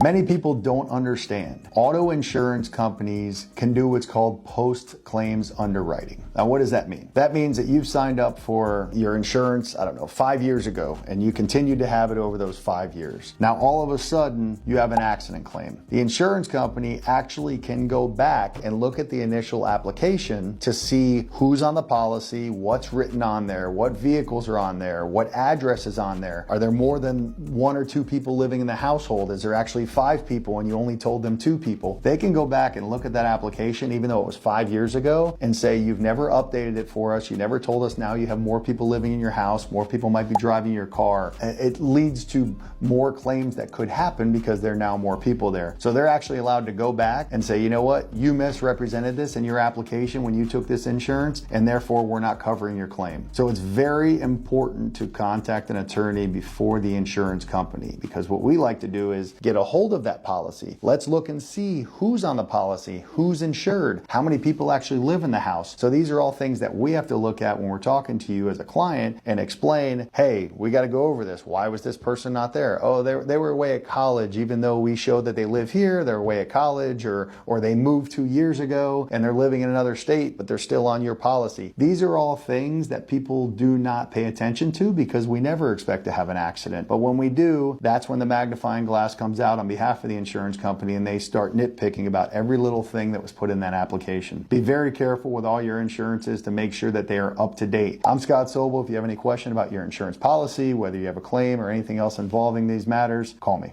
Many people don't understand. Auto insurance companies can do what's called post-claims underwriting. Now, what does that mean? That means that you've signed up for your insurance, 5 years ago, and you continued to have it over those 5 years. Now, all of a sudden, you have an accident claim. The insurance company actually can go back and look at the initial application to see who's on the policy, what's written on there, what vehicles are on there, what address is on there. Are there more than 1 or 2 people living in the household? Is there actually 5 people and you only told them 2 people? They can go back and look at that application, even though it was 5 years ago, and say, you've never updated it for us. You never told us now you have more people living in your house. More people might be driving your car. It leads to more claims that could happen because there are now more people there. So they're actually allowed to go back and say, you know what? You misrepresented this in your application when you took this insurance, and therefore we're not covering your claim. So it's very important to contact an attorney before the insurance company, because what we like to do is get a hold of that policy. Let's look and see who's on the policy, who's insured, how many people actually live in the house. So these are all things that we have to look at when we're talking to you as a client and explain, hey, we got to go over this. Why was this person not there? Oh, they were away at college, even though we showed that they live here, they're away at college, or they moved 2 years ago and they're living in another state, but they're still on your policy. These are all things that people do not pay attention to because we never expect to have an accident. But when we do, that's when the magnifying glass comes out on behalf of the insurance company and they start nitpicking about every little thing that was put in that application. Be very careful with all your insurances to make sure that they are up to date. I'm Scott Sobel. If you have any question about your insurance policy, whether you have a claim or anything else involving these matters, call me.